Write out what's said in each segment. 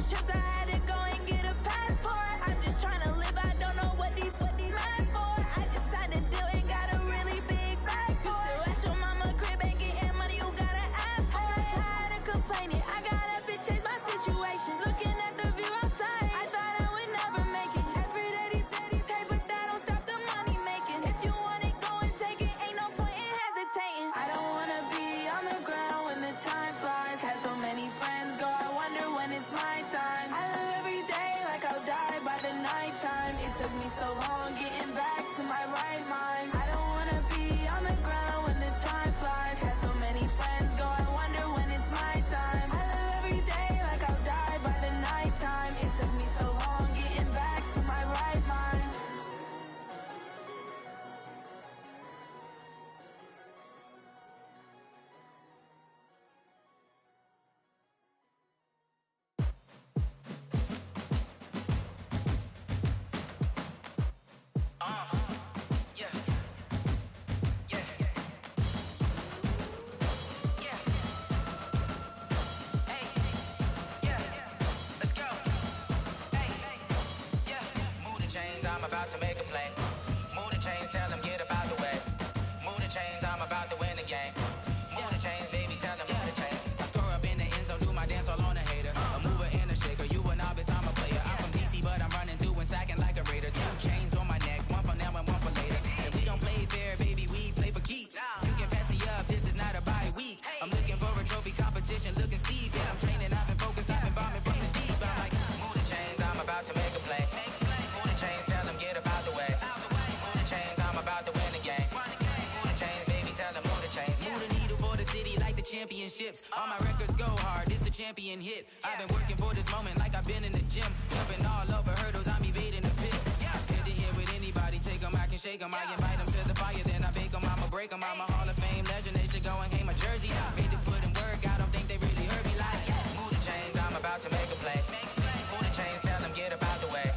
these trips, I had to go and get a passport. I'm just trying to live, I don't know what these mad for. I just signed a deal and got a really big bag for it. Still at your mama crib, ain't getting money, you gotta ask for it. I'm tired of complaining, I gotta change my situation. Looking at the view outside, I thought I would never make it. Every day they take, but that don't stop the money making. If you want it, go and take it, ain't no point in hesitating. I don't wanna be on the ground when the time flies. Had so many friends go, I wonder when it's my time. I live every day like I'll die by the nighttime. It took me so long getting back to my right mind. I don't wanna be on the ground when the time flies. Had so many friends go, I wonder when it's my time. I live every day like I'll die by the nighttime. It took me so long getting back to my right mind. I'm about to make a play. Move the chains, tell them get up out the way. Move the chains, I'm about to win the game. Move the chains, baby, tell them move the chains. I score up in the end zone, do my dance all on a hater. A mover and a shaker, you a novice, I'm a player. I'm from DC, but I'm running through and sacking like a raider. 2 chains on my neck, one for now and one for later. If we don't play fair, baby, we play for keeps. You can pass me up, this is not a bye week. I'm looking for a trophy competition, looking steep. And I'm training, I've been focused, I've been bombing from the deep. I'm like, move the chains, I'm about to make a play. Move the chains, tell them get up out the way. Move the chains, I'm about to win the game. Move the chains, baby, tell them move the chains. Move the needle for the city like the championships. All my records go hard, this a champion hit. I've been working for this moment like I've been in the gym. Jumping all over hurdles, I'm evading the pit. Hit to hit with anybody, take them, I can shake them. I invite them to the fire, then I bake them, I'ma break them. I'm a Hall of Fame legend, they should go and hang my jersey. Made to put in work, I don't think they really heard me like. Move the chains, I'm about to make a play. Move the chains, tell them get up out the way.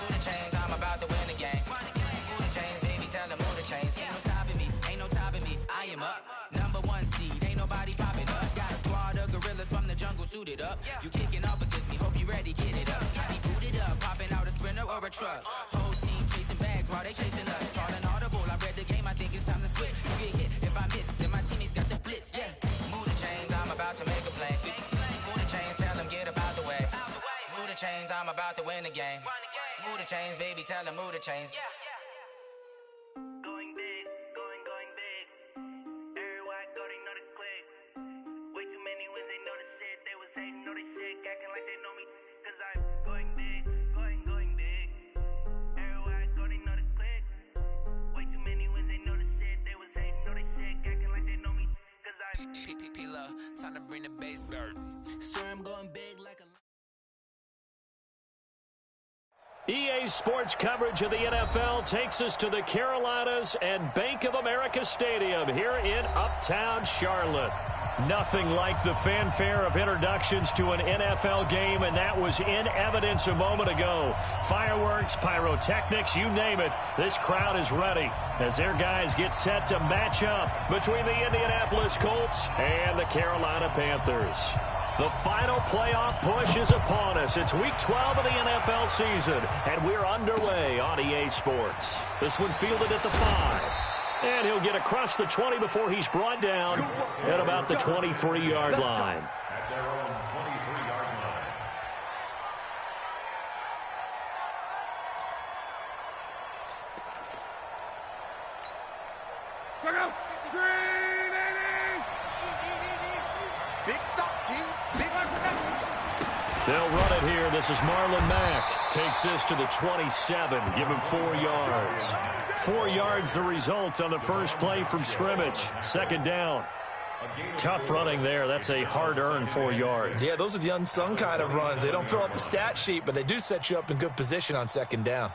Move the chains, I'm about to win the game. Move the chains, baby, tell them move the chains. Ain't no stopping me, ain't no topping me. I am up, #1 seed, ain't nobody popping up. Got a squad of gorillas from the jungle suited up. You kicking off against me, hope you ready, get it up. I be booted up, popping out a sprinter or a truck. Whole team chasing bags while they chasing us. Calling audible, I read the game, I think it's time to switch. You get hit, if I miss, then my teammates got the blitz, yeah. Move the chains, I'm about to make a play. Move the chains, tell them get up out the way. Move the chains, I'm about to win the game. Move the chains, baby, tell them move the chains. Going big, going big. Everywhere I go, they know the click. Way too many wins, they know the shit. They was hating, know they sick, acting like they know me. Cause I'm going big, going big. Everywhere I go, they know the click. Way too many wins, they know the shit. They was hating, know they sick, acting like they know me. Cause I'm P-P-P-Love, time to bring the bass back. sure I'm going big like a... EA Sports coverage of the NFL takes us to the Carolinas and Bank of America Stadium here in Uptown Charlotte. Nothing like the fanfare of introductions to an NFL game, and that was in evidence a moment ago. Fireworks, pyrotechnics, you name it. This crowd is ready as their guys get set to match up between the Indianapolis Colts and the Carolina Panthers. The final playoff push is upon us. It's Week 12 of the NFL season, and we're underway on EA Sports. This one fielded at the 5. And he'll get across the 20 before he's brought down at about the 23-yard line. At their own 23-yard line. Check out. Big stop, G. Big They'll run it here. This is Marlon Mack. Takes this to the 27. Give him 4 yards. 4 yards the result on the first play from scrimmage. Second down. Tough running there. That's a hard-earned 4 yards. Yeah, those are the unsung kind of runs. They don't fill up the stat sheet, but they do set you up in good position on second down.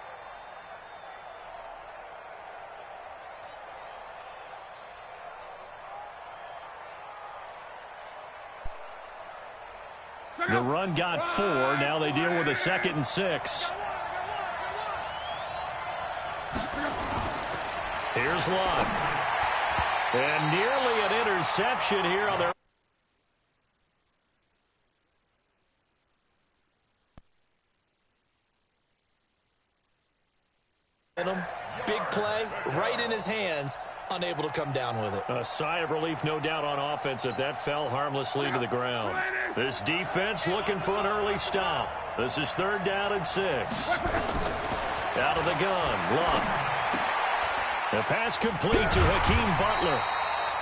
The run got 4. Now they deal with a 2nd and 6. Here's Lund. And nearly an interception here on their his hands, unable to come down with it. A sigh of relief, no doubt, on offense that fell harmlessly to the ground. This defense looking for an early stop. This is 3rd down and 6. Out of the gun, Luck. The pass complete to Hakeem Butler.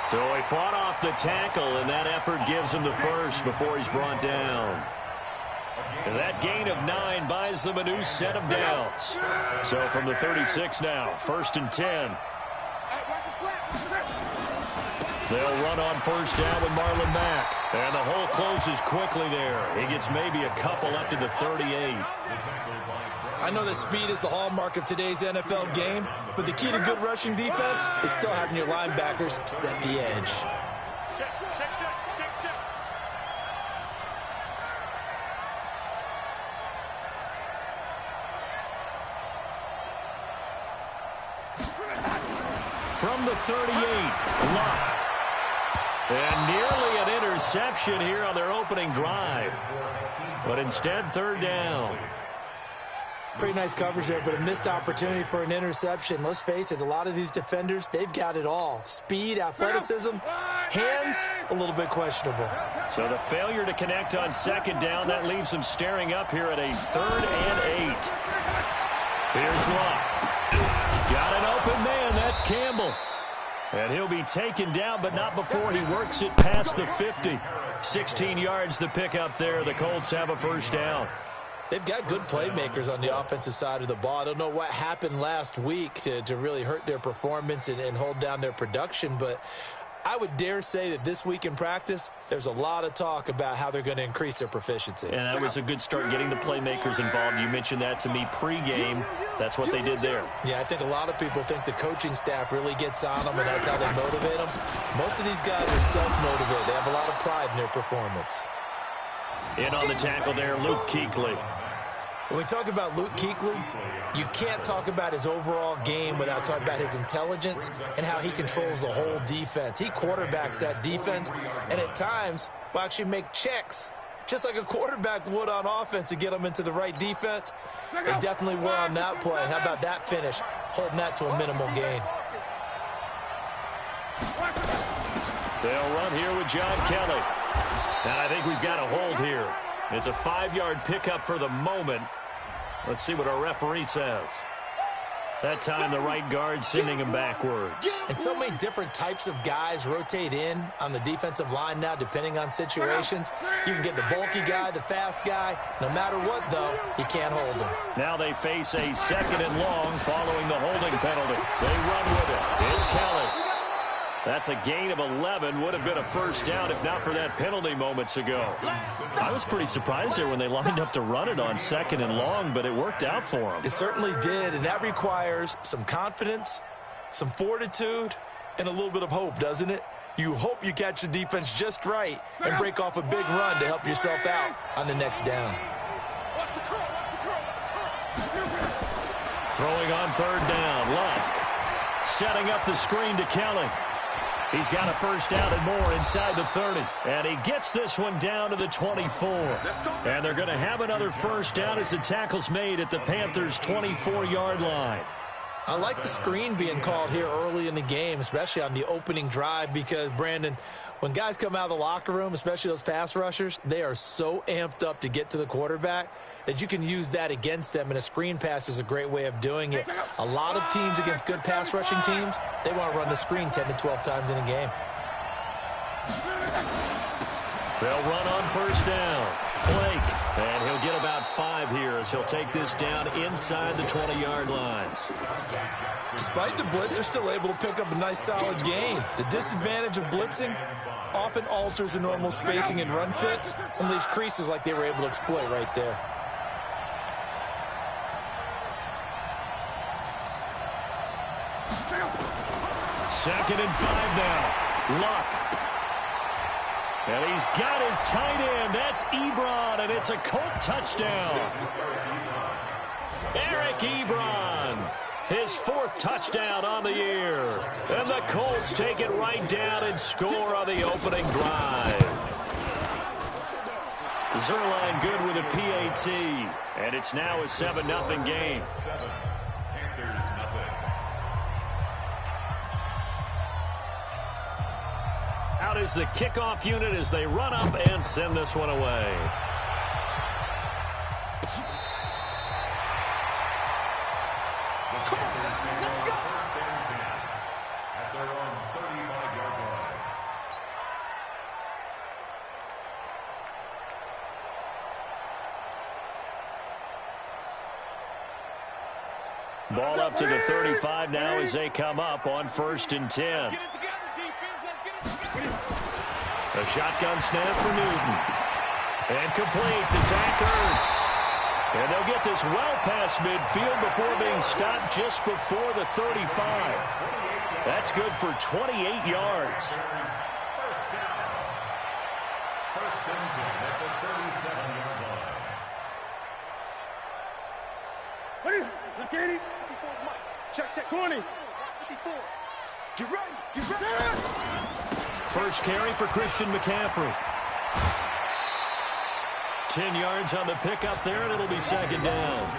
So he fought off the tackle, and that effort gives him the first before he's brought down. And that gain of 9 buys them a new set of downs. So from the 36 now, 1st and 10. They'll run on 1st down with Marlon Mack. And the hole closes quickly there. He gets maybe a couple up to the 38. I know that speed is the hallmark of today's NFL game, but the key to good rushing defense is still having your linebackers set the edge. From the 38, Luck. And nearly an interception here on their opening drive. But instead, 3rd down. Pretty nice coverage there, but a missed opportunity for an interception. Let's face it, a lot of these defenders, they've got it all. Speed, athleticism, hands, a little bit questionable. So the failure to connect on 2nd down, that leaves them staring up here at a 3rd and 8. Here's Luck. Got an open man, that's Campbell. And he'll be taken down, but not before he works it past the 50. 16 yards to pick up there. The Colts have a 1st down. They've got good playmakers on the offensive side of the ball. I don't know what happened last week to really hurt their performance and hold down their production, but I would dare say that this week in practice, there's a lot of talk about how they're going to increase their proficiency. And that was a good start, getting the playmakers involved. You mentioned that to me pregame. That's what they did there. Yeah, I think a lot of people think the coaching staff really gets on them, and that's how they motivate them. Most of these guys are self-motivated. They have a lot of pride in their performance. In on the tackle there, Luke Kuechly. When we talk about Luke Kuechly, you can't talk about his overall game without talking about his intelligence and how he controls the whole defense. He quarterbacks that defense, and at times will actually make checks, just like a quarterback would on offense, to get them into the right defense. They definitely were on that play. How about that finish, holding that to a minimal gain. They'll run here with John Kelly. And I think we've got a hold here. It's a 5-yard pickup for the moment. Let's see what our referee says. That time the right guard sending him backwards. And so many different types of guys rotate in on the defensive line now, depending on situations. You can get the bulky guy, the fast guy. No matter what, though, you can't hold him. Now they face a 2nd and long following the holding penalty. They run with it. It's Kelly. That's a gain of 11. Would have been a 1st down if not for that penalty moments ago. I was pretty surprised there when they lined up to run it on 2nd and long, but it worked out for them. It certainly did, and that requires some confidence, some fortitude, and a little bit of hope, doesn't it? You hope you catch the defense just right and break off a big run to help yourself out on the next down. Throwing on 3rd down, Luck. Setting up the screen to Kelly. He's got a 1st down and more inside the 30. And he gets this one down to the 24. And they're going to have another 1st down as the tackle's made at the Panthers' 24-yard line. I like the screen being called here early in the game, especially on the opening drive, because, Brandon, when guys come out of the locker room, especially those pass rushers, they are so amped up to get to the quarterback that you can use that against them, and a screen pass is a great way of doing it. A lot of teams against good pass rushing teams, they want to run the screen 10 to 12 times in a game. They'll run on 1st down. Blake, and he'll get about 5 here as he'll take this down inside the 20-yard line. Despite the blitz, they're still able to pick up a nice solid gain. The disadvantage of blitzing often alters the normal spacing and run fits and leaves creases like they were able to exploit right there. Second and 5 now. Luck. And he's got his tight end. That's Ebron, and it's a Colt touchdown. Eric Ebron, his 4th touchdown on the year. And the Colts take it right down and score on the opening drive. Zerline good with a PAT, and it's now a 7-0 game. out is the kickoff unit as they run up and send this one away. Come on, let's go. First and 10 at their own 35-yard line. Ball up to the 35 now as they come up on 1st and 10. A shotgun snap for Newton. And complete to Zach Ertz. And they'll get this well past midfield before being stopped just before the 35. That's good for 28 yards. First down. First and 10 at the 37-yard line. Look at it. Check. 20. 54. Get ready. First carry for Christian McCaffrey. 10 yards on the pickup there, and it'll be second down.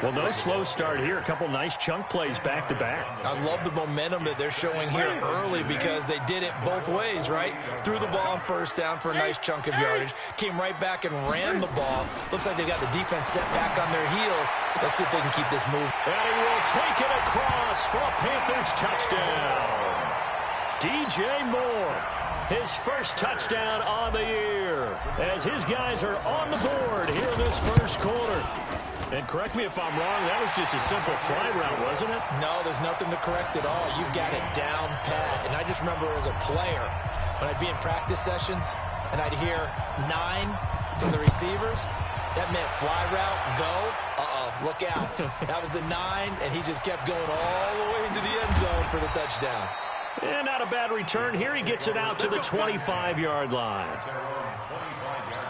Well, no slow start here. A couple nice chunk plays back-to-back. I love the momentum that they're showing here early because they did it both ways, right? Threw the ball on first down for a nice chunk of yardage. Came right back and ran the ball. Looks like they got the defense set back on their heels. Let's see if they can keep this moving. And he will take it across for a Panthers touchdown. DJ Moore, his first touchdown on the year, as his guys are on the board here in this first quarter. And correct me if I'm wrong, that was just a simple fly route, wasn't it? No, there's nothing to correct at all. You've got it down pat. And I just remember as a player, when I'd be in practice sessions and I'd hear 9 from the receivers, that meant fly route, go, look out. That was the 9, and he just kept going all the way into the end zone for the touchdown. And not a bad return here. He gets it out to the 25-yard line. Their own 25-yard line.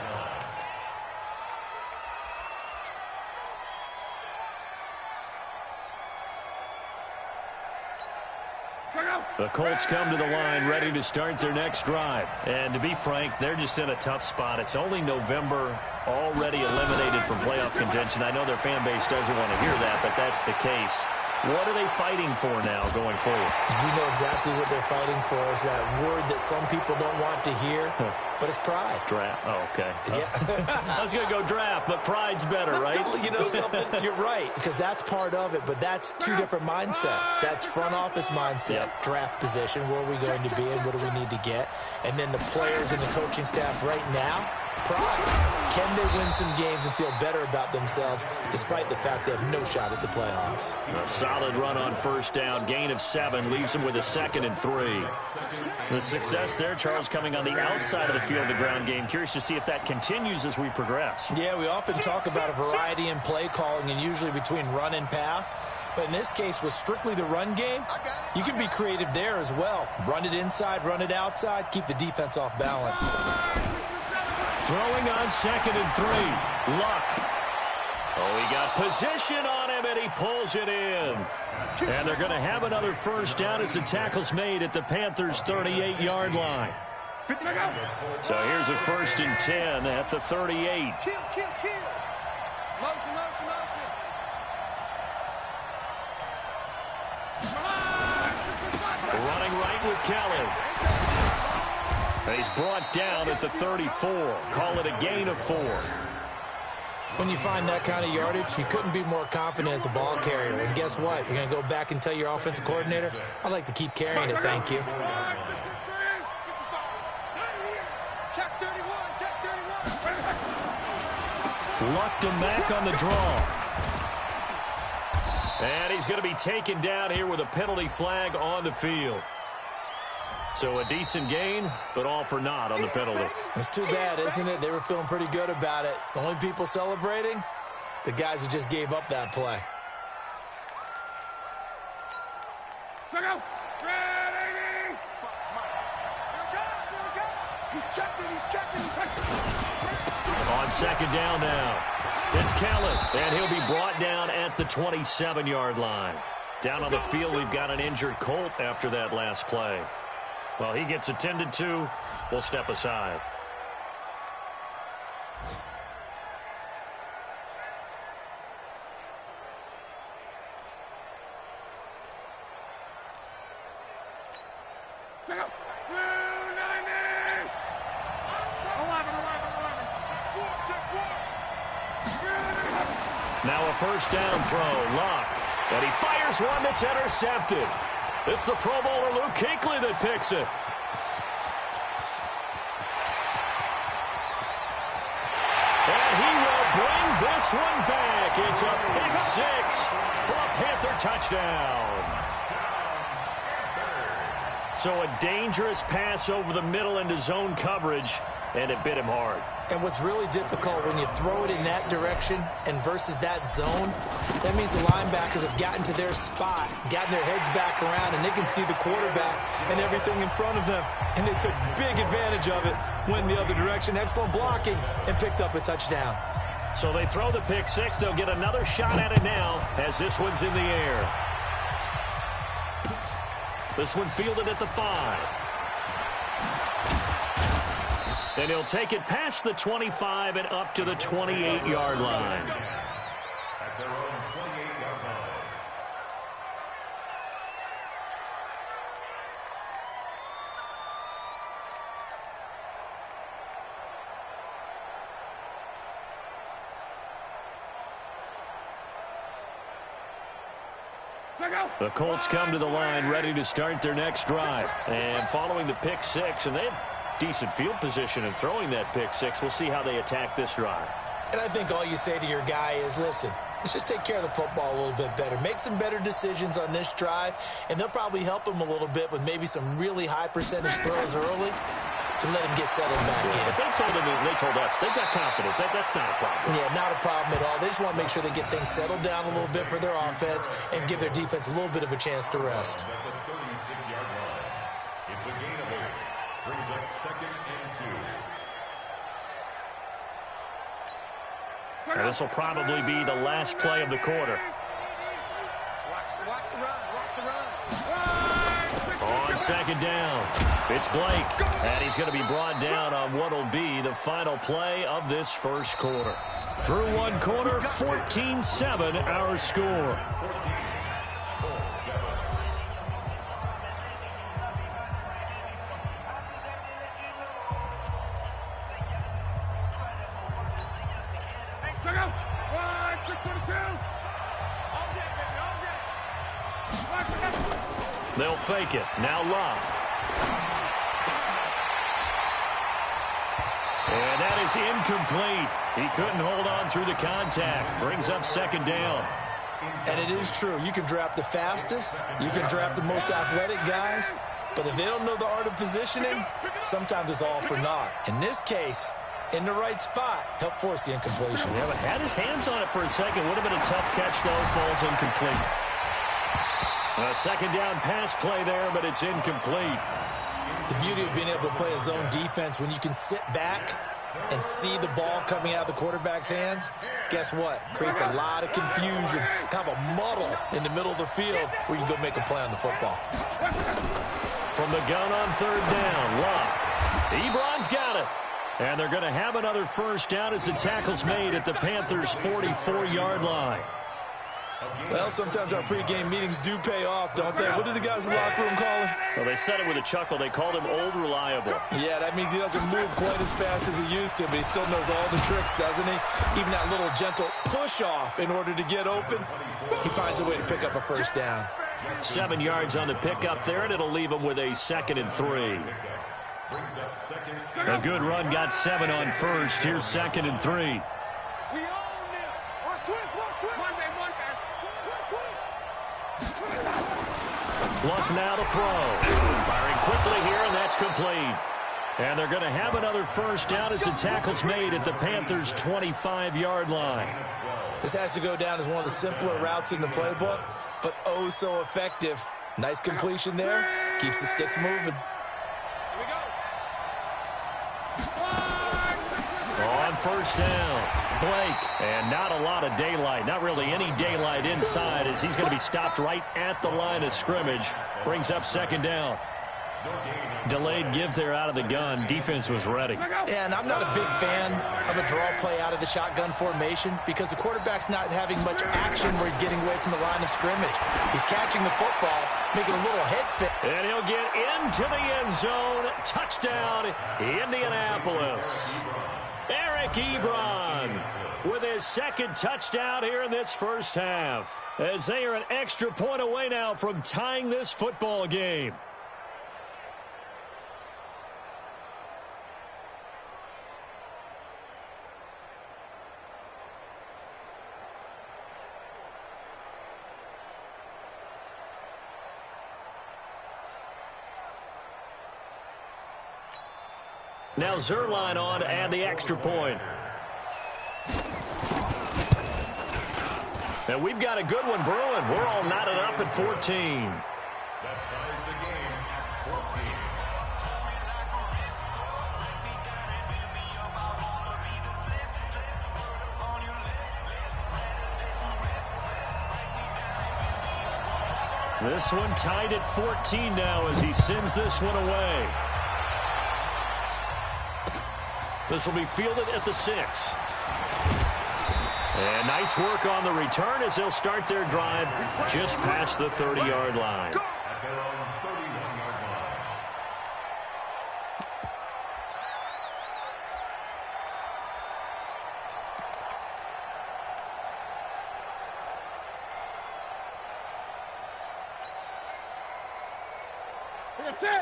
The Colts come to the line ready to start their next drive. And to be frank, they're just in a tough spot. It's only November, already eliminated from playoff contention. I know their fan base doesn't want to hear that, but that's the case. What are they fighting for now going forward? You know exactly what they're fighting for. Is that word that some people don't want to hear, but it's pride. Draft. Oh, okay. Yeah. I was going to go draft, but pride's better, right? You know something? You're right, because that's part of it, but that's two different mindsets. That's front office mindset, draft position, where are we going to be and what do we need to get? And then the players and the coaching staff right now, pride. Can they win some games and feel better about themselves despite the fact they have no shot at the playoffs? A solid run on first down. Gain of 7 leaves them with a 2nd and 3. The success there, Charles, coming on the outside of the field, the ground game. Curious to see if that continues as we progress. Yeah, we often talk about a variety in play calling and usually between run and pass. But in this case, with strictly the run game, you can be creative there as well. Run it inside, run it outside, keep the defense off balance. Throwing on 2nd and 3. Luck. Oh, he got position on him, and he pulls it in. And they're going to have another first down as the tackle's made at the Panthers' 38-yard line. So here's a 1st and 10 at the 38. Kill. Motion. Running right with Kelly. He's brought down at the 34. Call it a gain of 4. When you find that kind of yardage, you couldn't be more confident as a ball carrier. And guess what? You're going to go back and tell your offensive coordinator, I'd like to keep carrying it, thank you. Check 31. Lucked him back on the draw. And he's going to be taken down here with a penalty flag on the field. So a decent gain, but all for naught on the penalty. It's too bad, isn't it? They were feeling pretty good about it. The only people celebrating, the guys who just gave up that play. Ready. He's checking. On 2nd down now, it's Kellen, and he'll be brought down at the 27-yard line. Down on the field, we've got an injured Colt after that last play. Well, he gets attended to. We'll step aside. Now a first down throw. Luck. And he fires one that's intercepted. It's the Pro Bowler Luke Kuechly that picks it. And he will bring this one back. It's a pick six for a Panther touchdown. So a dangerous pass over the middle into zone coverage, and it bit him hard. And what's really difficult when you throw it in that direction and versus that zone, that means the linebackers have gotten to their spot, gotten their heads back around, and they can see the quarterback and everything in front of them. And they took big advantage of it, went the other direction, excellent blocking, and picked up a touchdown. So they throw the pick six. They'll get another shot at it now as this one's in the air. This one fielded at the 5. And he'll take it past the 25 and up to the 28-yard line. At their own 28-yard line. The Colts come to the line ready to start their next drive. And following the pick six, and they have decent field position in throwing that pick six. We'll see how they attack this drive. And I think all you say to your guy is, listen, let's just take care of the football a little bit better. Make some better decisions on this drive, and they'll probably help him a little bit with maybe some really high percentage throws early to let him get settled back in. But they told us they've got confidence. That's not a problem. Yeah, not a problem at all. They just want to make sure they get things settled down a little bit for their offense and give their defense a little bit of a chance to rest. At the 36-yard line. It's a gain of 8. Brings up 2nd and 2. And this will probably be the last play of the quarter. Watch the run. Watch the run. On second down, it's Blake. And he's going to be brought down on what will be the final play of this first quarter. Through one quarter, 14-7 our score. Check out. 622. All day, baby. They'll fake it. Now Luck. And that is incomplete. He couldn't hold on through the contact. Brings up second down. And it is true. You can draft the fastest. You can draft the most athletic guys. But if they don't know the art of positioning, sometimes it's all for naught. In this case, in the right spot, helped force the incompletion. Yeah, but had his hands on it for a second. Would have been a tough catch, though. Falls incomplete. A second down pass play there, but it's incomplete. The beauty of being able to play a zone defense when you can sit back and see the ball coming out of the quarterback's hands, guess what? Creates a lot of confusion, kind of a muddle in the middle of the field where you can go make a play on the football. From the gun on third down, Luck. Ebron's got it. And they're going to have another first down as the tackle's made at the Panthers' 44-yard line. Well, sometimes our pregame meetings do pay off, don't they? What do the guys in the locker room call him? Well, they said it with a chuckle. They called him Old Reliable. Yeah, that means he doesn't move quite as fast as he used to, but he still knows all the tricks, doesn't he? Even that little gentle push-off in order to get open, he finds a way to pick up a first down. 7 yards on the pickup there, and it'll leave him with a 2nd and 3. A good run got 7 on first. Here's 2nd and 3. Luck now to throw. Firing quickly here, and that's complete. And they're going to have another first down as the tackle's made at the Panthers' 25-yard line. This has to go down as one of the simpler routes in the playbook, but oh so effective. Nice completion there. Keeps the sticks moving. On first down, Blake. And not a lot of daylight. Not really any daylight inside as he's going to be stopped right at the line of scrimmage. Brings up second down. Delayed give there out of the gun. Defense was ready. Yeah, and I'm not a big fan of a draw play out of the shotgun formation because the quarterback's not having much action where he's getting away from the line of scrimmage. He's catching the football, making a little head fake. And he'll get into the end zone. Touchdown, Indianapolis. Eric Ebron with his second touchdown here in this first half, as they are an extra point away now from tying this football game. Now Zerline on to add the extra point. And we've got a good one brewing. We're all knotted up at 14. That ties the game at 14. This one tied at 14 now as he sends this one away. This will be fielded at the 6. And nice work on the return as they'll start their drive just past the 30-yard line. At their own 31-yard line.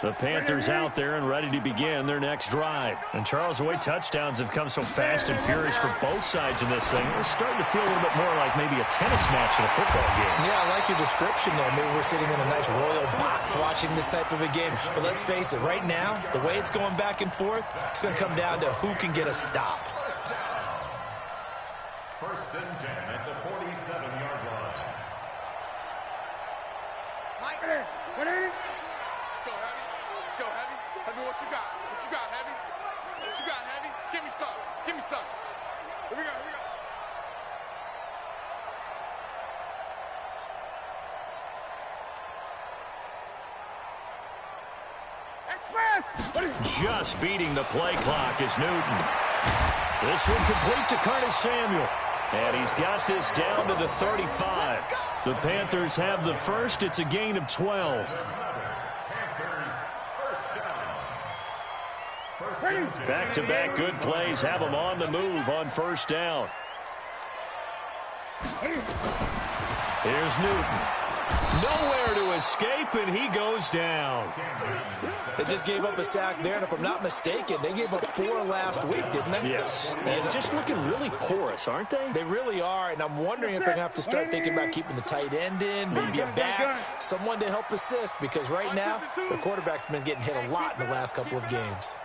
The Panthers out there and ready to begin their next drive. And Charles, the way touchdowns have come so fast and furious for both sides in this thing, it's starting to feel a little bit more like maybe a tennis match in a football game. Yeah, I like your description there. Maybe we're sitting in a nice royal box watching this type of a game. But let's face it, right now, the way it's going back and forth, it's going to come down to who can get a stop. First and 10 at the 47-yard line. Mike, what is it? Let's go, Heavy. Let's go, Heavy. Heavy, what you got? What you got, Heavy? What you got, Heavy? Give me some. Give me some. Here we go, here we go. Just beating the play clock is Newton. This one complete to Curtis Samuel. And he's got this down to the 35. The Panthers have the first. It's a gain of 12. Back-to-back good plays have them on the move on first down. Here's Newton. Nowhere to escape, and he goes down. They just gave up a sack there, and if I'm not mistaken, they gave up 4 last week, didn't they? Yes. And just looking really porous, aren't they? They really are, and I'm wondering if they're going to have to start thinking about keeping the tight end in, maybe a back, someone to help assist, because right now, the quarterback's been getting hit a lot in the last couple of games.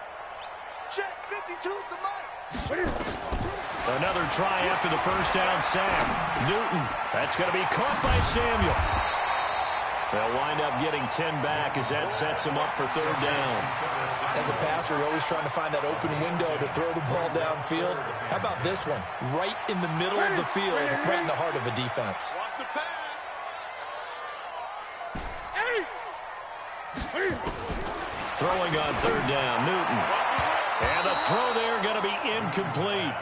Check 52's the mic. Another try after the first down sack. Newton, that's going to be caught by Samuel. They'll wind up getting 10 back as that sets him up for third down. As a passer, you're always trying to find that open window to throw the ball downfield. How about this one? Right in the middle of the field, right in the heart of a defense. Watch the pass. Throwing on third down, Newton. And the throw there going to be incomplete.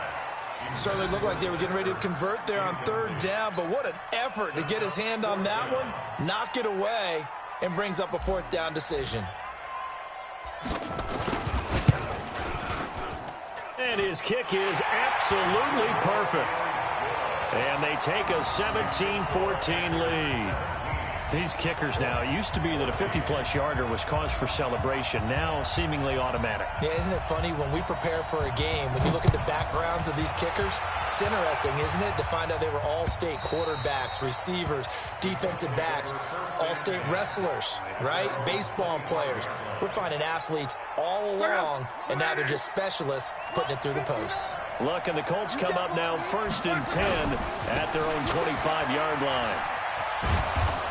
Certainly looked like they were getting ready to convert there on third down, but what an effort to get his hand on that one, knock it away, and brings up a fourth down decision. And his kick is absolutely perfect. And they take a 17-14 lead. These kickers now, it used to be that a 50-plus yarder was cause for celebration, now seemingly automatic. Yeah, isn't it funny when we prepare for a game, when you look at the backgrounds of these kickers, it's interesting, isn't it, to find out they were all-state quarterbacks, receivers, defensive backs, all-state wrestlers, right? Baseball players. We're finding athletes all along, and now they're just specialists putting it through the posts. Look, and the Colts come up now first and 10 at their own 25-yard line.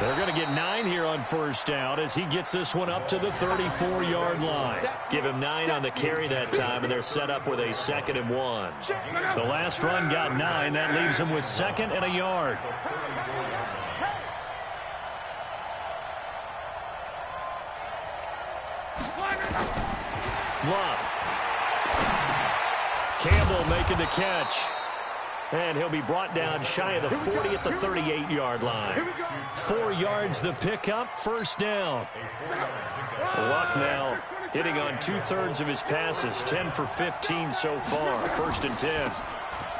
They're going to get 9 here on first down as he gets this one up to the 34-yard line. Give him 9 on the carry that time, and they're set up with a 2nd and 1. The last run got 9. That leaves them with 2nd and a yard. Love. Campbell making the catch. And he'll be brought down shy of the 40 at the 38-yard line. 4 yards the pickup, first down. Luck now hitting on 2/3 of his passes, 10 for 15 so far. 1st and 10.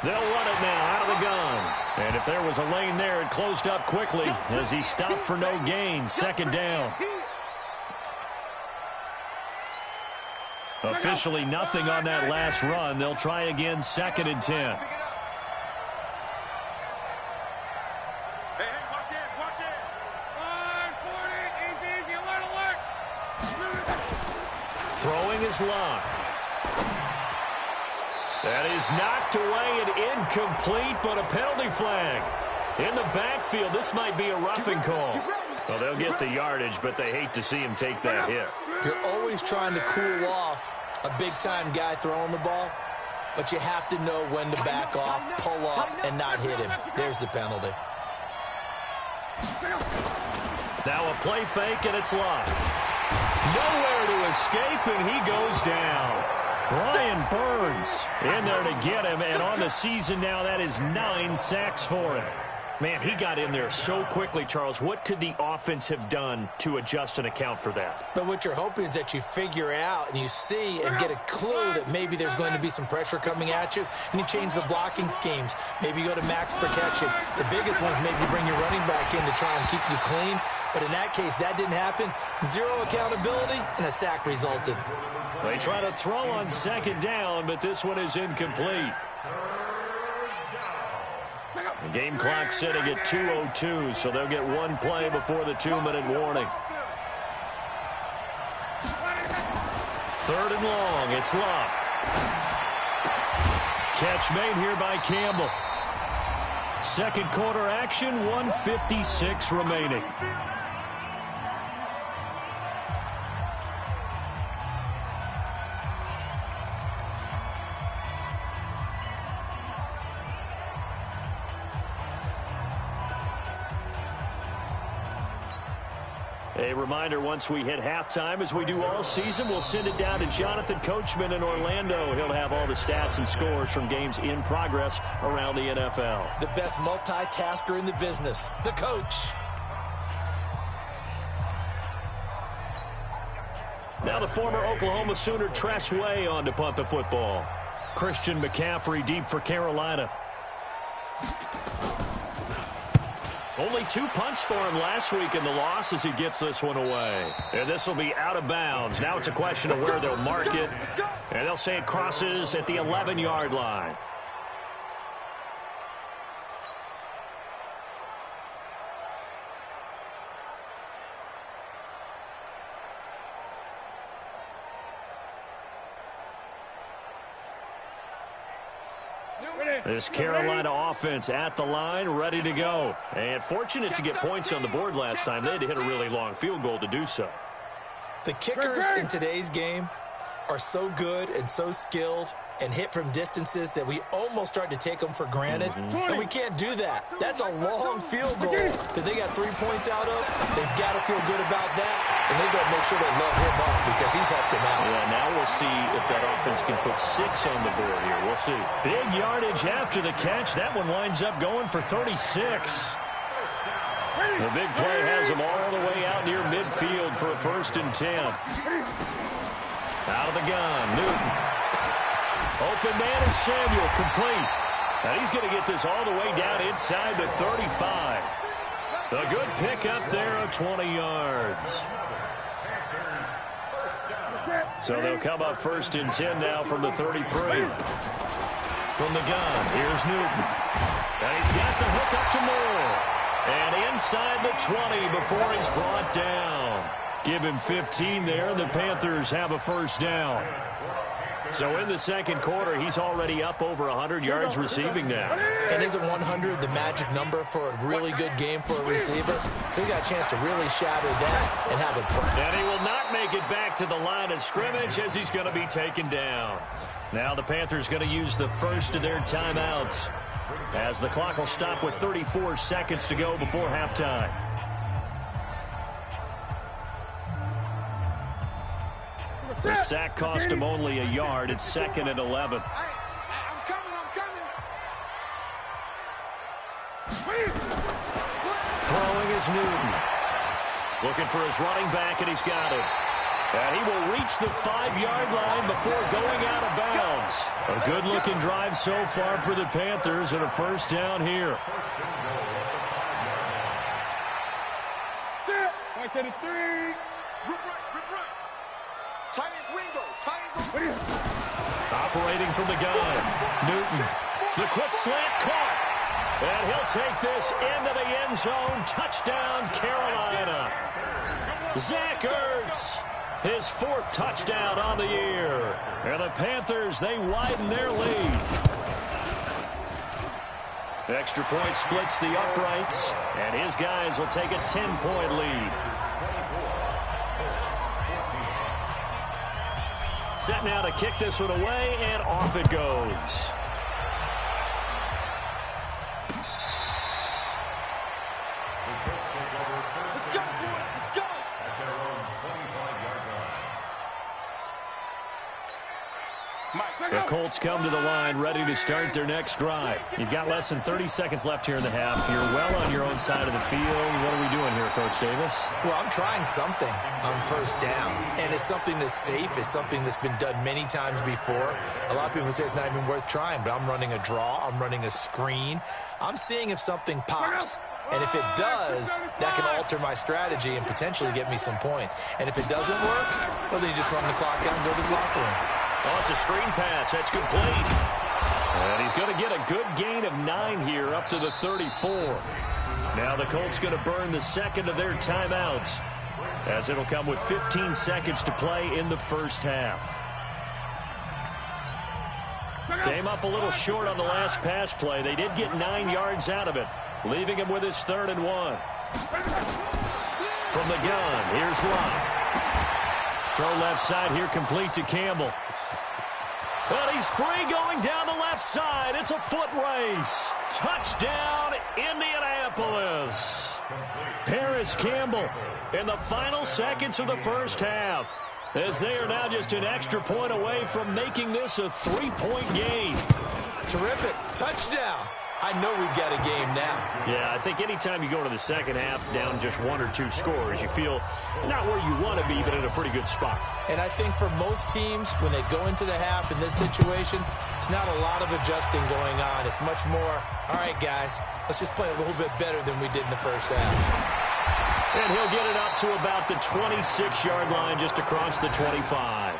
They'll run it now out of the gun. And if there was a lane there, it closed up quickly as he stopped for no gain. 2nd down. Officially nothing on that last run. They'll try again, 2nd and 10. Throwing is Locke. That is knocked away and incomplete, but a penalty flag. In the backfield, this might be a roughing call. Well, they'll get the yardage, but they hate to see him take that hit. You're always trying to cool off a big-time guy throwing the ball, but you have to know when to back off, pull up, and not hit him. There's the penalty. Now a play fake, and it's Locke. Nowhere to escape, and he goes down. Brian Burns in there to get him, and on the season now, that is 9 sacks for him. Man, he got in there so quickly, Charles. What could the offense have done to adjust and account for that? But what you're hoping is that you figure out and you see and get a clue that maybe there's going to be some pressure coming at you, and you change the blocking schemes. Maybe you go to max protection. The biggest ones maybe bring your running back in to try and keep you clean. But in that case, that didn't happen. 0 accountability, and a sack resulted. They try to throw on 2nd down, but this one is incomplete. The game clock sitting at 2:02, so they'll get one play before the 2-minute warning. 3rd and long, it's Locke. Catch made here by Campbell. 2nd quarter action, 1:56 remaining. A reminder, once we hit halftime, as we do all season, we'll send it down to Jonathan Coachman in Orlando. He'll have all the stats and scores from games in progress around the NFL. The best multitasker in the business, the coach. Now the former Oklahoma Sooner Tress Way on to punt the football. Christian McCaffrey deep for Carolina. Only 2 punts for him last week in the loss as he gets this one away. And this will be out of bounds. Now it's a question of where they'll mark it. And they'll say it crosses at the 11-yard line. This Carolina offense at the line, ready to go. And fortunate to get points on the board last time. They had to hit a really long field goal to do so. The kickers in today's game are so good and so skilled and hit from distances that we almost start to take them for granted. And we can't do that. That's a long field goal that they got 3 points out of. They've got to feel good about that, and they've got to make sure they love him up because he's helped them out. Yeah, now we'll see if that offense can put 6 on the board here. We'll see. Big yardage after the catch. That one winds up going for 36. The big play has them all the way out near midfield for a 1st and 10. Out of the gun, Newton. Open man is Samuel, complete. Now he's going to get this all the way down inside the 35. A good pickup there of 20 yards. So they'll come up 1st and 10 now from the 33. From the gun, here's Newton. And he's got the hook up to Moore. And inside the 20 before he's brought down. Give him 15 there, and the Panthers have a 1st down. So in the 2nd quarter, he's already up over 100 yards receiving now. And isn't 100 the magic number for a really good game for a receiver? So he got a chance to really shatter that and have a... And he will not make it back to the line of scrimmage as he's going to be taken down. Now the Panthers going to use the first of their timeouts as the clock will stop with 34 seconds to go before halftime. The sack cost him only a yard. It's 2nd and 11. I'm coming. Throwing is Newton. Looking for his running back, and he's got it. And he will reach the 5-yard line before going out of bounds. A good-looking drive so far for the Panthers and a first down here. Back to the 3. Rip right. Tight end Ringo. Operating from the gun. Newton. The quick slant caught. And he'll take this into the end zone. Touchdown, Carolina. Zach Ertz, his 4th touchdown on the year. And the Panthers, they widen their lead. Extra point splits the uprights, and his guys will take a 10-point lead. Set now to kick this one away, and off it goes. The Colts come to the line, ready to start their next drive. You've got less than 30 seconds left here in the half. You're well on your own side of the field. What are we doing here, Coach Davis? Well, I'm trying something on first down, and it's something that's safe. It's something that's been done many times before. A lot of people say it's not even worth trying, but I'm running a draw. I'm running a screen. I'm seeing if something pops. And if it does, that can alter my strategy and potentially get me some points. And if it doesn't work, well, then you just run the clock out and go to the locker room. Oh, it's a screen pass. That's complete. And he's going to get a good gain of 9 here up to the 34. Now the Colts going to burn the second of their timeouts, as it'll come with 15 seconds to play in the first half. Came up a little short on the last pass play. They did get 9 yards out of it, leaving him with his 3rd and 1. From the gun, here's Lott. Throw left side here, complete to Campbell. But he's free going down the left side. It's a foot race. Touchdown, Indianapolis. Paris Campbell in the final seconds of the first half, as they are now just an extra point away from making this a 3-point game. Terrific. Touchdown. I know we've got a game now. Yeah, I think anytime you go into the second half down just 1 or 2 scores, you feel not where you want to be, but in a pretty good spot. And I think for most teams, when they go into the half in this situation, it's not a lot of adjusting going on. It's much more, all right, guys, let's just play a little bit better than we did in the first half. And he'll get it up to about the 26-yard line, just across the 25.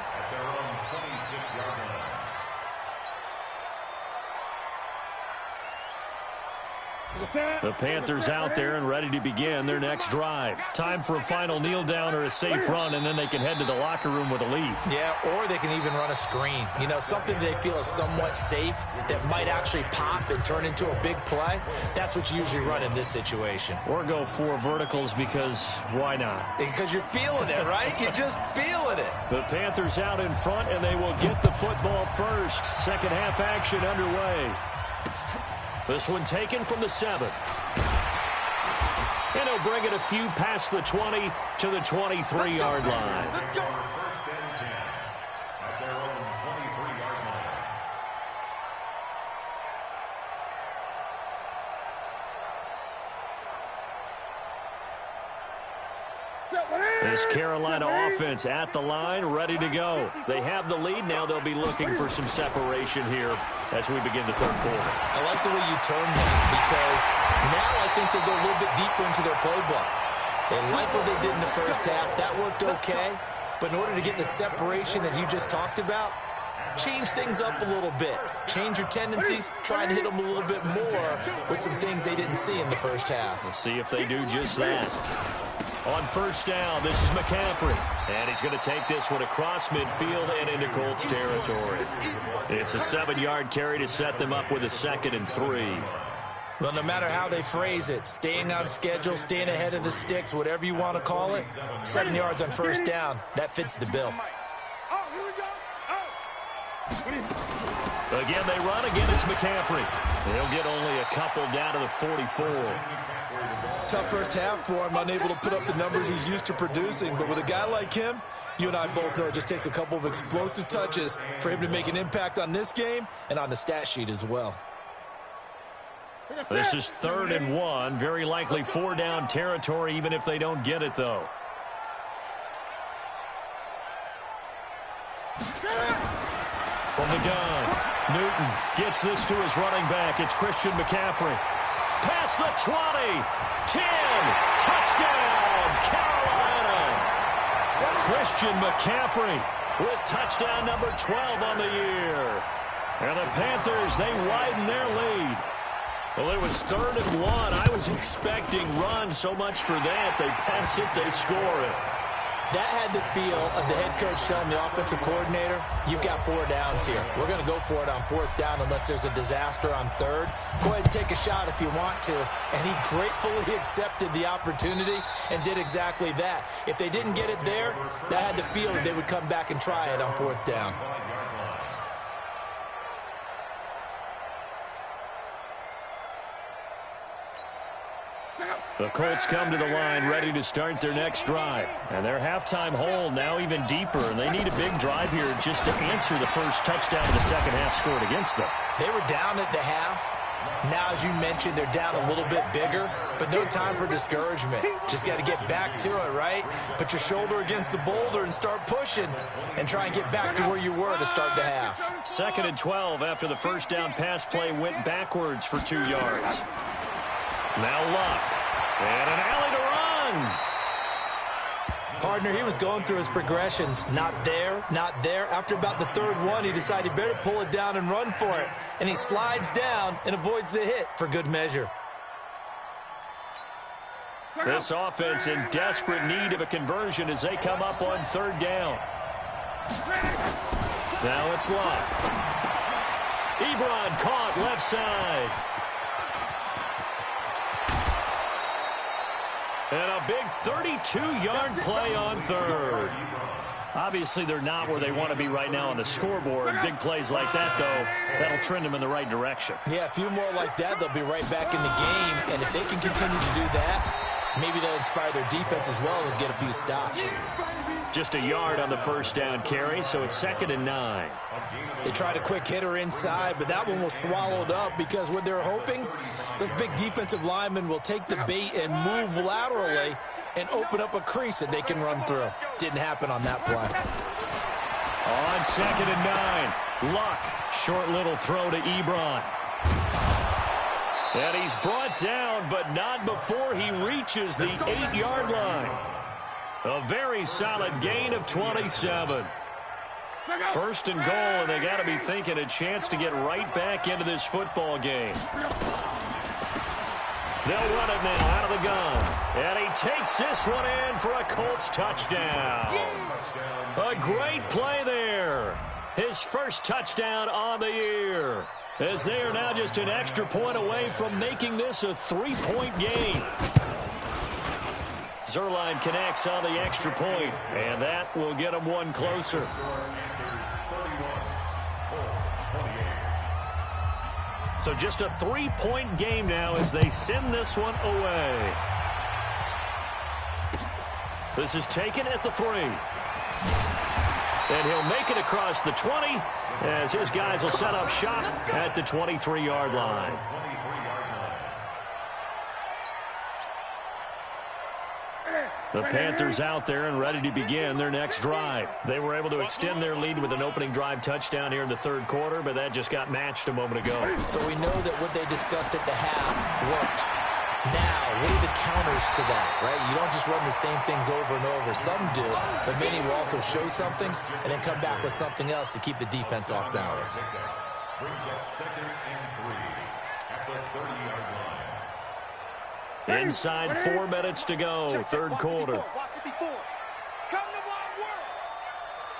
The Panthers out there and ready to begin their next drive. Time for a final kneel down or a safe run, and then they can head to the locker room with a lead. Yeah, or they can even run a screen. You know, something they feel is somewhat safe that might actually pop and turn into a big play. That's what you usually run in this situation. Or go 4 verticals, because why not? Because you're feeling it, right? You're just feeling it. The Panthers out in front, and they will get the football first. Second half action underway. This one taken from the 7. And he'll bring it a few past the 20 to the 23-yard line. First and 10 at their own 23-yard line. This Carolina offense at the line, ready to go. They have the lead. Now they'll be looking for some separation here as we begin the third quarter. I like the way you term that, because now I think they go a little bit deeper into their playbook. They like what they did in the first half. That worked okay. But in order to get the separation that you just talked about, change things up a little bit. Change your tendencies. Try and hit them a little bit more with some things they didn't see in the first half. We'll see if they do just that. On first down, this is McCaffrey. And he's going to take this one across midfield and into Colts territory. It's a 7-yard carry to set them up with a 2nd and 3. Well, no matter how they phrase it, staying on schedule, staying ahead of the sticks, whatever you want to call it, 7 yards on first down, that fits the bill. Again, they run. Again, it's McCaffrey. He'll get only a couple down to the 44. Tough first half for him, unable to put up the numbers he's used to producing. But with a guy like him, you and I both know it just takes a couple of explosive touches for him to make an impact on this game and on the stat sheet as well. This is 3rd and 1. Very likely 4-down territory, even if they don't get it, though. From the gun, Newton gets this to his running back. It's Christian McCaffrey. Past the 20, 10, touchdown, Carolina. Christian McCaffrey with touchdown number 12 on the year. And the Panthers, they widen their lead. Well, it was 3rd and 1. I was expecting run, so much for that. They pass it, they score it. That had the feel of the head coach telling the offensive coordinator, you've got 4 downs here. We're going to go for it on 4th down unless there's a disaster on 3rd. Go ahead and take a shot if you want to. And he gratefully accepted the opportunity and did exactly that. If they didn't get it there, that had the feel that they would come back and try it on 4th down. The Colts come to the line ready to start their next drive. And their halftime hole now even deeper. And they need a big drive here just to answer the first touchdown of the second half scored against them. They were down at the half. Now, as you mentioned, they're down a little bit bigger. But no time for discouragement. Just got to get back to it, right? Put your shoulder against the boulder and start pushing. And try and get back to where you were to start the half. 2nd and 12 after the first down pass play went backwards for 2 yards. Now Luck. And an alley to run. Partner, he was going through his progressions. Not there, not there. After about the 3rd one, he decided he better pull it down and run for it. And he slides down and avoids the hit for good measure. This offense in desperate need of a conversion as they come up on 3rd down. Now it's Luck. Ebron caught left side. And a big 32-yard play on 3rd. Obviously, they're not where they want to be right now on the scoreboard. Big plays like that, though, that'll trend them in the right direction. Yeah, a few more like that, they'll be right back in the game. And if they can continue to do that, maybe they'll inspire their defense as well and get a few stops. Just a yard on the first down carry, so it's 2nd and 9. They tried a quick hitter inside, but that one was swallowed up because what they're hoping, those big defensive linemen will take the bait and move laterally and open up a crease that they can run through. Didn't happen on that play. On 2nd and 9, Luck, short little throw to Ebron. And he's brought down, but not before he reaches the 8-yard line. A very solid gain of 27. 1st and goal, and they got to be thinking a chance to get right back into this football game. They'll run it now out of the gun. And he takes this one in for a Colts touchdown. A great play there. His first touchdown on the year. As they are now just an extra point away from making this a 3-point game. Zerline connects on the extra point, and that will get him one closer. So just a 3-point game now as they send this one away. This is taken at the 3. And he'll make it across the 20 as his guys will set up shop at the 23-yard line. The Panthers out there and ready to begin their next drive. They were able to extend their lead with an opening drive touchdown here in the 3rd quarter, but that just got matched a moment ago. So we know that what they discussed at the half worked. Now, what are the counters to that, right? You don't just run the same things over and over. Some do, but many will also show something and then come back with something else to keep the defense off balance. Brings up 2nd and 3 at the 30-yard line. Inside 4 minutes to go, 3rd quarter. Watch it before. Come to my world.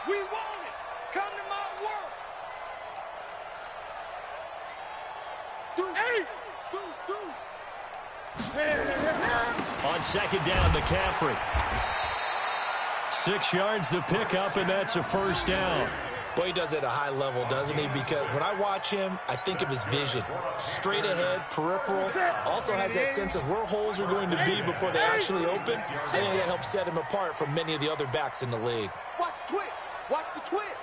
We want it. Come to my world. On 2nd down, McCaffrey. 6 yards the pickup, and that's a first down. Boy, he does it at a high level, doesn't he? Because when I watch him, I think of his vision. Straight ahead, peripheral. Also has that sense of where holes are going to be before they actually open. I think that helps set him apart from many of the other backs in the league. Watch the twist. Watch the twist.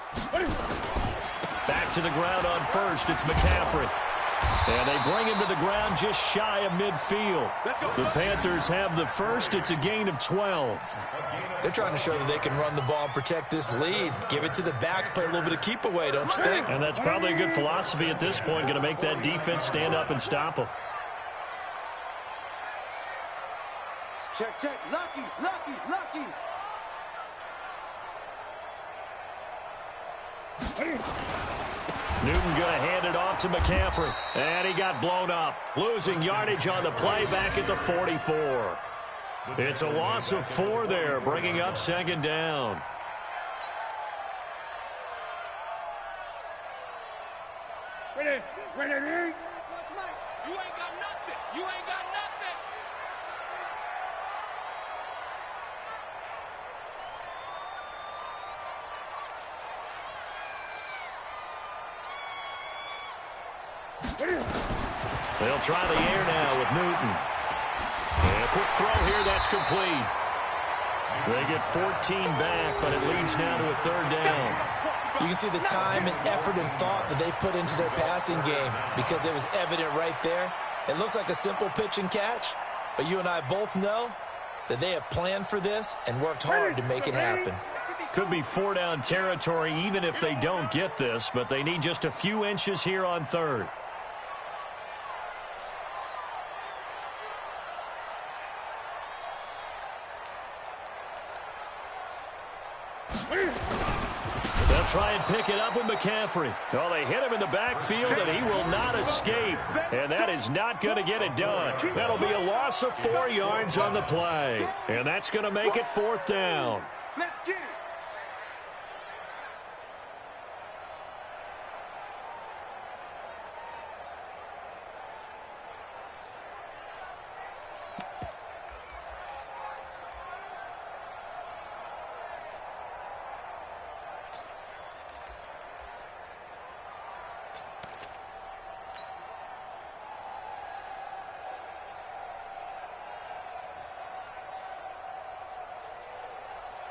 Back to the ground on 1st. It's McCaffrey. And they bring him to the ground just shy of midfield. The Panthers have the first. It's a gain of 12. They're trying to show that they can run the ball and protect this lead. Give it to the backs, play a little bit of keep away, don't you think? And that's probably a good philosophy at this point, going to make that defense stand up and stop them. Check, check. Lucky, lucky, lucky. Newton going to hand it off to McCaffrey. And he got blown up. Losing yardage on the play back at the 44. It's a loss of 4 there, bringing up second down. Ready, ready, ready. You ain't got nothing. You ain't got nothing. They'll try the air now with Newton. And a quick throw here, that's complete. They get 14 back, but it leads now to a third down. You can see the time and effort and thought that they put into their passing game because it was evident right there. It looks like a simple pitch and catch, but you and I both know that they have planned for this and worked hard to make it happen. Could be 4-down territory even if they don't get this, but they need just a few inches here on third. They'll try and pick it up with McCaffrey. Oh, they hit him in the backfield, and he will not escape. And that is not going to get it done. That'll be a loss of 4 yards on the play. And that's going to make it 4th down. Let's get it.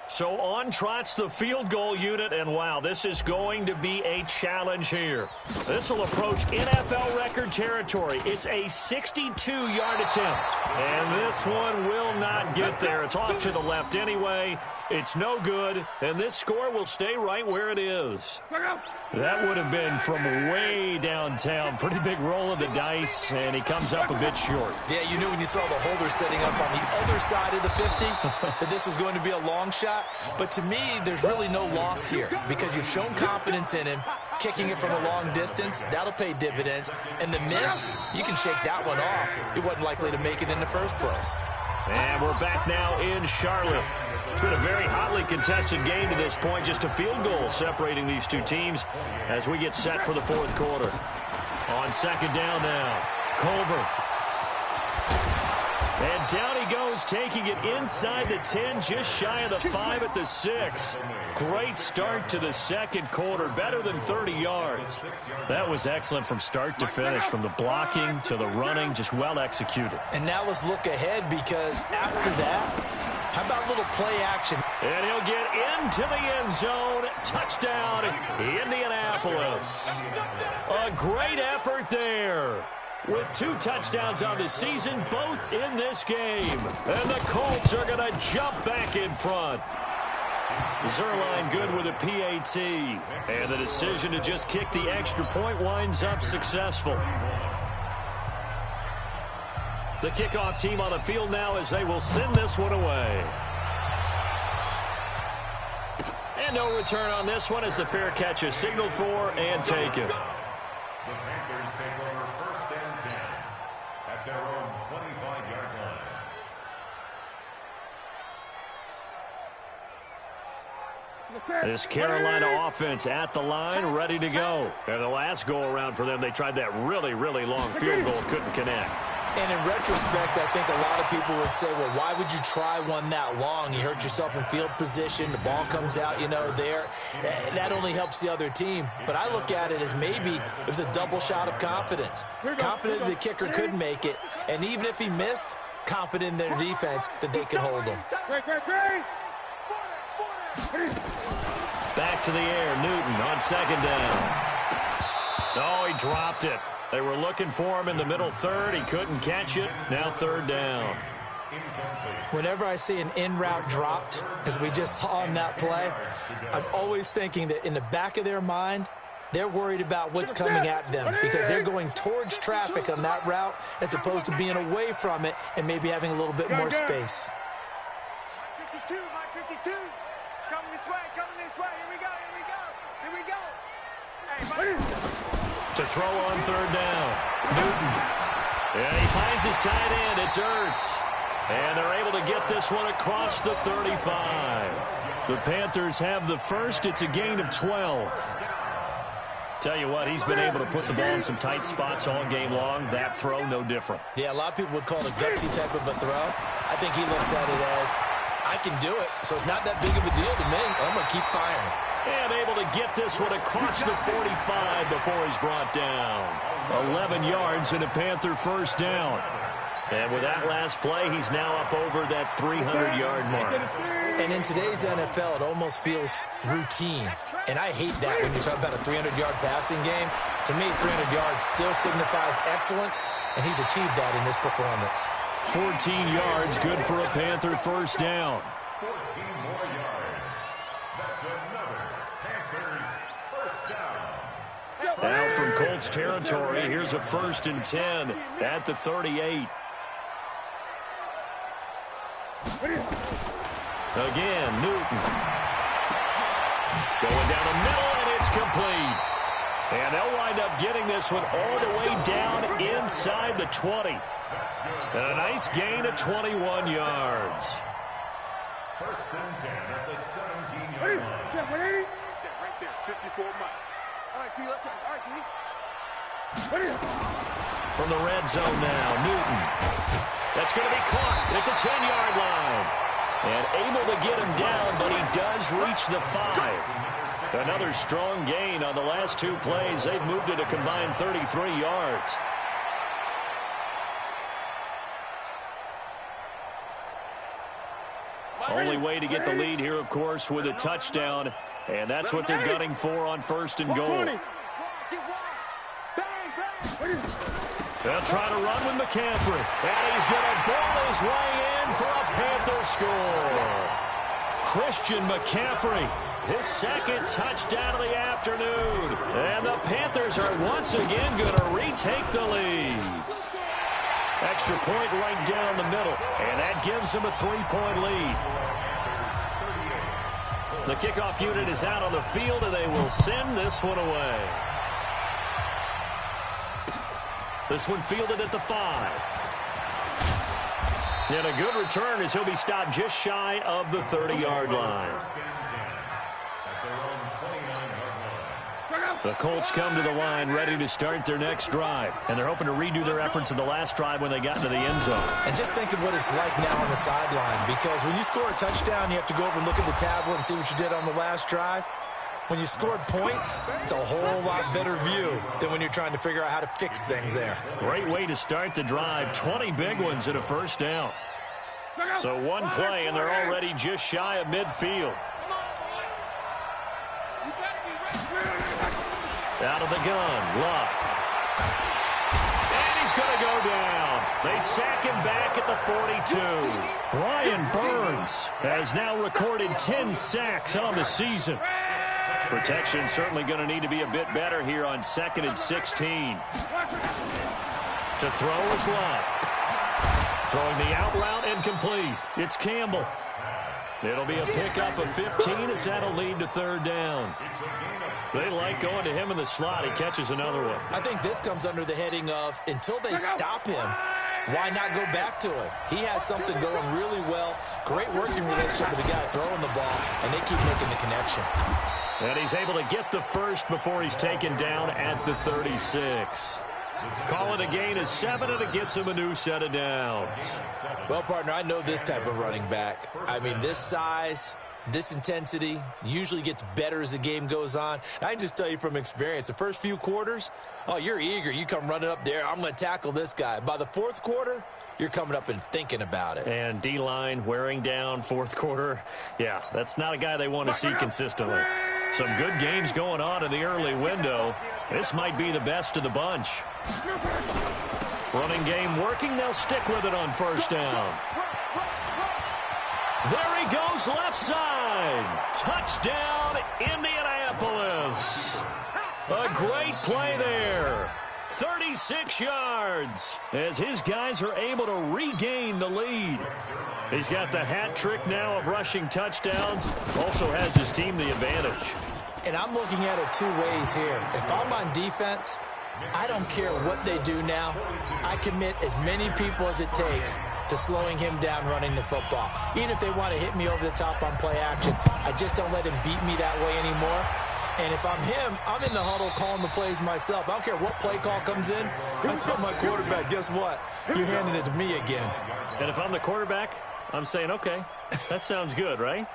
So on trots the field goal unit, and wow, this is going to be a challenge here. This will approach NFL record territory. It's a 62-yard attempt, and this one will not get there. It's off to the left anyway. It's no good, and this score will stay right where it is. That would have been from way downtown. Pretty big roll of the dice, and he comes up a bit short. Yeah, you knew when you saw the holder setting up on the other side of the 50 that this was going to be a long shot. But to me, there's really no loss here because you've shown confidence in him. Kicking it from a long distance, that'll pay dividends. And the miss, you can shake that one off. He wasn't likely to make it in the first place. And we're back now in Charlotte. It's been a very hotly contested game to this point. Just a field goal separating these two teams as we get set for the 4th quarter. On second down now, Culver. And down he goes, taking it inside the 10, just shy of the 5 at the 6. Great start to the second quarter, better than 30 yards. That was excellent from start to finish, from the blocking to the running, just well executed. And now let's look ahead because after that, how about a little play action? And he'll get into the end zone. Touchdown, Indianapolis. A great effort there. With 2 touchdowns on the season, both in this game. And the Colts are going to jump back in front. Zerline good with a PAT. And the decision to just kick the extra point winds up successful. The kickoff team on the field now as they will send this one away. And no return on this one as the fair catch is signaled for and taken. The Panthers take over 1st and 10 at their own 25-yard line. This Carolina offense at the line, ready to go. And the last go-around for them, they tried that really, really long field goal, couldn't connect. And in retrospect, I think a lot of people would say, well, why would you try one that long? You hurt yourself in field position. The ball comes out, there. That only helps the other team. But I look at it as maybe it was a double shot of confidence. Confident the kicker could make it. And even if he missed, confident in their defense that they could hold him. Back to the air, Newton on second down. Oh, he dropped it. They were looking for him in the middle third. He couldn't catch it. Now third down. Whenever I see an in-route dropped, as we just saw in that play, I'm always thinking that in the back of their mind, they're worried about what's coming at them because they're going towards traffic on that route as opposed to being away from it and maybe having a little bit more space. 52, my 52. Coming this way, coming this way. Here we go, here we go, here we go. Hey, to throw on third down. Newton. And he finds his tight end. It's Ertz. And they're able to get this one across the 35. The Panthers have the first. It's a gain of 12. Tell you what, he's been able to put the ball in some tight spots all game long. That throw, no different. Yeah, a lot of people would call it a gutsy type of a throw. I think he looks at it as, I can do it, so it's not that big of a deal to me. I'm going to keep firing. And able to get this one across the 45 before he's brought down. 11 yards and a Panther first down. And with that last play, he's now up over that 300-yard mark. And in today's NFL, it almost feels routine. And I hate that when you talk about a 300-yard passing game. To me, 300 yards still signifies excellence, and he's achieved that in this performance. 14 yards, good for a Panther first down. 14 more yards. That's another Panthers first down. Now from Colts territory, here's a 1st and 10 at the 38. Again, Newton. Going down the middle, and it's complete. And they'll wind up getting this one all the way down inside the 20. And a nice gain of 21 yards. 1st and 10 at the 17-yard line. 180. Right there, 54 miles. All right, T, let's turn. All right, T. From the red zone now, Newton. That's going to be caught at the 10-yard line. And able to get him down, but he does reach the 5. Another strong gain on the last 2 plays. They've moved it a combined 33 yards. Only way to get the lead here, of course, with a touchdown. And that's what they're gunning for on 1st and goal. They'll try to run with McCaffrey. And he's going to ball his way in for a Panther score. Christian McCaffrey, his 2nd touchdown of the afternoon. And the Panthers are once again going to retake the lead. Extra point right down the middle. And that gives them a 3-point lead. The kickoff unit is out on the field, and they will send this one away. This one fielded at the 5. And a good return as he'll be stopped just shy of the 30-yard line. The Colts come to the line ready to start their next drive. And they're hoping to redo their efforts in the last drive when they got into the end zone. And just think of what it's like now on the sideline. Because when you score a touchdown, you have to go over and look at the tablet and see what you did on the last drive. When you scored points, it's a whole lot better view than when you're trying to figure out how to fix things there. Great way to start the drive. 20 big ones and a first down. So one play, and they're already just shy of midfield. Out of the gun, Luck. And he's going to go down. They sack him back at the 42. Brian Burns has now recorded 10 sacks on the season. Protection certainly going to need to be a bit better here on 2nd and 16. To throw is Luck. Throwing the out route incomplete. It's Campbell. It'll be a pickup of 15 as that'll lead to 3rd down. They like going to him in the slot. He catches another one. I think this comes under the heading of until they stop him, why not go back to him? He has something going really well. Great working relationship with the guy throwing the ball, and they keep making the connection. And he's able to get the first before he's taken down at the 36. Call it a gain of 7, and it gets him a new set of downs. Well, partner, I know this type of running back. I mean, this size, this intensity usually gets better as the game goes on. And I can just tell you from experience, the first few quarters, oh, you're eager. You come running up there, I'm going to tackle this guy. By the 4th quarter, you're coming up and thinking about it. And D-line wearing down 4th quarter. Yeah, that's not a guy they want to see consistently. Some good games going on in the early window. This might be the best of the bunch. Running game working. They'll stick with it on first down. There he goes, left side. Touchdown, Indianapolis. A great play there. 36 yards as his guys are able to regain the lead. He's got the hat trick now of rushing touchdowns. Also has his team the advantage. And I'm looking at it two ways here. If I'm on defense, I don't care what they do now. I commit as many people as it takes to slowing him down running the football. Even if they want to hit me over the top on play action, I just don't let him beat me that way anymore. And if I'm him, I'm in the huddle calling the plays myself. I don't care what play call comes in. I tell my quarterback, guess what? You're handing it to me again. And if I'm the quarterback, I'm saying, okay, that sounds good, right?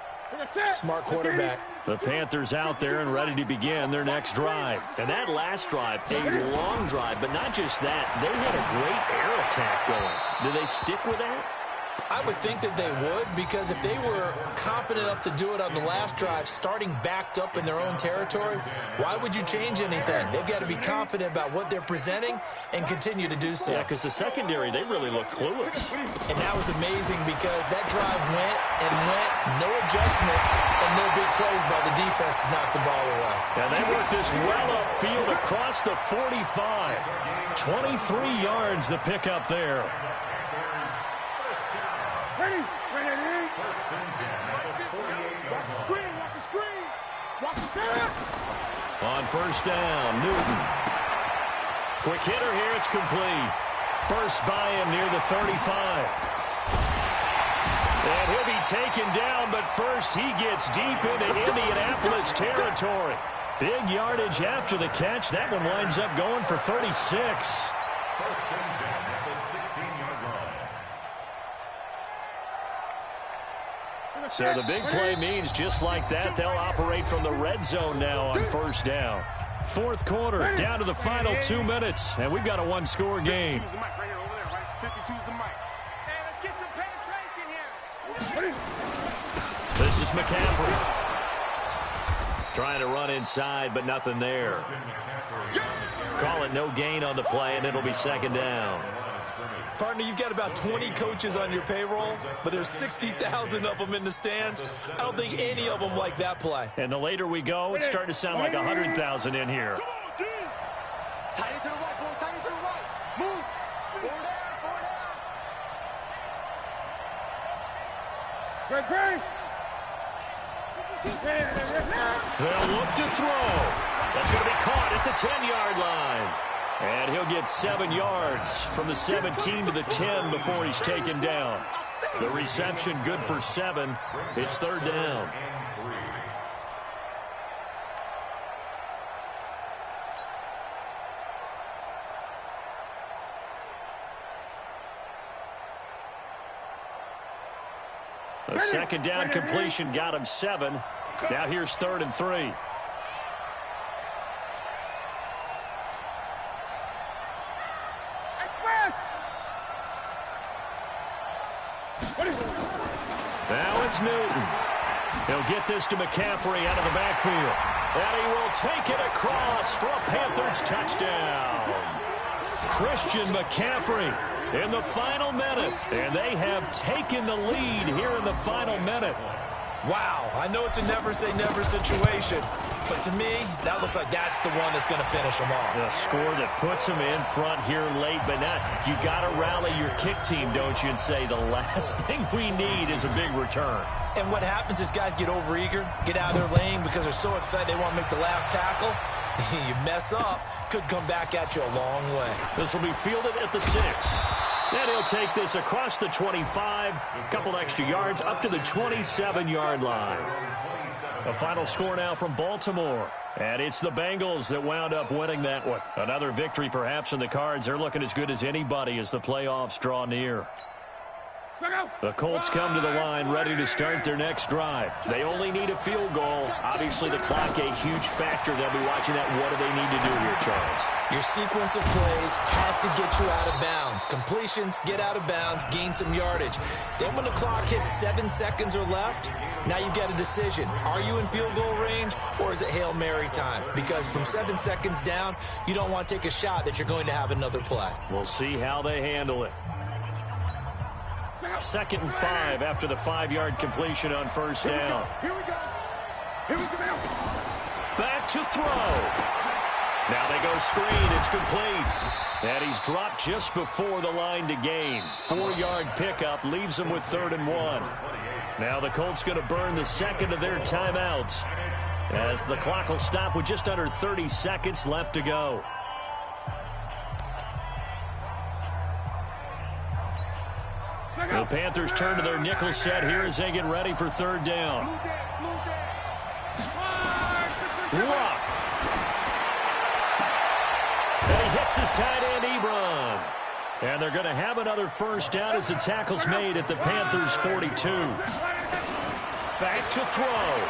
Smart quarterback. The Panthers out there and ready to begin their next drive. And that last drive, a long drive, but not just that. They had a great air attack going. Do they stick with that? I would think that they would, because if they were confident enough to do it on the last drive, starting backed up in their own territory, why would you change anything? They've got to be confident about what they're presenting and continue to do so. Yeah, because the secondary, they really looked clueless. And that was amazing because that drive went and went, no adjustments, and no big plays by the defense to knock the ball away. And they worked this well upfield across the 45. 23 yards the pickup there. Ready? Ready? Watch the screen. Watch the screen. Watch the screen. On first down, Newton. Quick hitter here. It's complete. First by him near the 35. And he'll be taken down, but first he gets deep into Indianapolis territory. Big yardage after the catch. That one winds up going for 36. First and 10 at the 16-yard line. So the big play means just like that, they'll operate from the red zone now on first down. Fourth quarter, down to the final 2 minutes, and we've got a one-score game. 52's the mic right here, over there, right? 52's the mic. Hey, let's get some penetration here. This is McCaffrey. Trying to run inside, but nothing there. Call it no gain on the play, and it'll be second down. Partner, you've got about 20 coaches on your payroll, but there's 60,000 of them in the stands. I don't think any of them like that play. And the later we go, it's starting to sound like 100,000 in here. Tight into the right, boy. Tight into the right. Move. Four down. Great. They'll look to throw. That's going to be caught at the 10-yard line. And he'll get 7 yards from the 17 to the 10 before he's taken down. The reception good for 7. It's third down. A second down completion got him 7. Now here's 3rd and 3. Now it's Newton. He'll get this to McCaffrey out of the backfield. And he will take it across for a Panthers touchdown. Christian McCaffrey in the final minute. And they have taken the lead here in the final minute. Wow, I know it's a never-say-never situation, but to me, that looks like that's the one that's going to finish them off. The score that puts them in front here late, but now you got to rally your kick team, don't you, and say the last thing we need is a big return. And what happens is guys get overeager, get out of their lane because they're so excited they want to make the last tackle. You mess up, could come back at you a long way. This will be fielded at the 6. And he'll take this across the 25, a couple extra yards, up to the 27-yard line. The final score now from Baltimore. And it's the Bengals that wound up winning that one. Another victory perhaps in the cards. They're looking as good as anybody as the playoffs draw near. The Colts come to the line ready to start their next drive. They only need a field goal. Obviously, the clock a huge factor. They'll be watching that. What do they need to do here, Charles? Your sequence of plays has to get you out of bounds. Completions, get out of bounds, gain some yardage. Then when the clock hits 7 seconds or left, now you get a decision. Are you in field goal range or is it Hail Mary time? Because from 7 seconds down, you don't want to take a shot that you're going to have another play. We'll see how they handle it. 2nd and 5 after the 5-yard completion on first down. Here we go. Here we go. Back to throw. Now they go screen. It's complete. And he's dropped just before the line to gain. 4-yard pickup leaves him with 3rd and 1. Now the Colts going to burn the second of their timeouts as the clock will stop with just under 30 seconds left to go. The Panthers turn to their nickel set here as they get ready for 3rd down. Luck. And he hits his tight end, Ebron. And they're going to have another first down as the tackle's made at the Panthers' 42. Back to throw.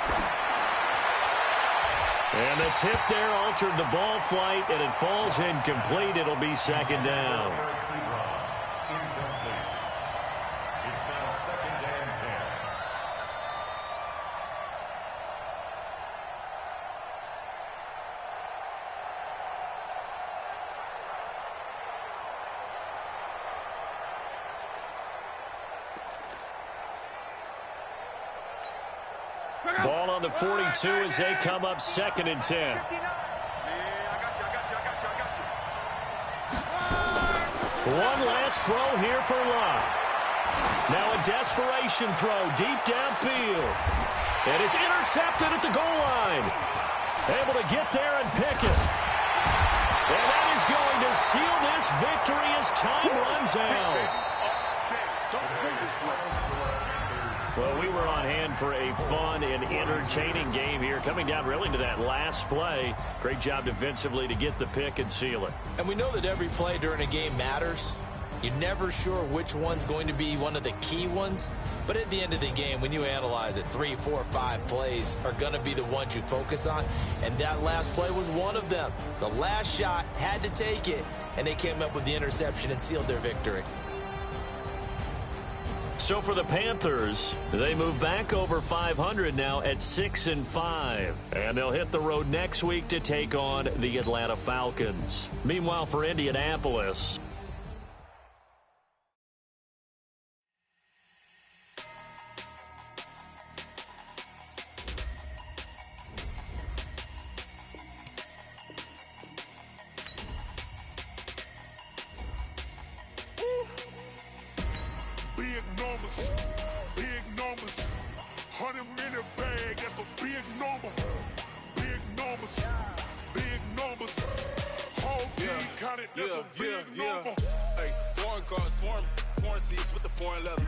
And the tip there altered the ball flight, and it falls incomplete. It'll be 2nd down. Ball on the 42 as they come up 2nd and 10. One last throw here for Luck. Now a desperation throw deep downfield. And it's intercepted at the goal line. Able to get there and pick it. And that is going to seal this victory as time runs out. Well, we were on hand for a fun and entertaining game here, coming down really to that last play. Great job defensively to get the pick and seal it. And we know that every play during a game matters. You're never sure which one's going to be one of the key ones. But at the end of the game, when you analyze it, 3, 4, 5 plays are going to be the ones you focus on. And that last play was one of them. The last shot had to take it, and they came up with the interception and sealed their victory. So for the Panthers, they move back over 500 now at 6-5. And they'll hit the road next week to take on the Atlanta Falcons. Meanwhile, for Indianapolis, Big numbers, 100-minute bag, that's a big number. Big numbers, whole team counted, that's a big number. Hey, foreign cars, foreign seats with the foreign leather.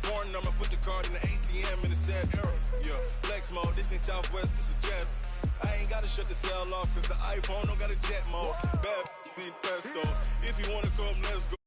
Foreign number, put the card in the ATM in the sad era. Yeah, flex mode, this ain't Southwest, this a jet. I ain't gotta shut the cell off, cause the iPhone don't got a jet mode. Bad, pesto, if you wanna come, let's go.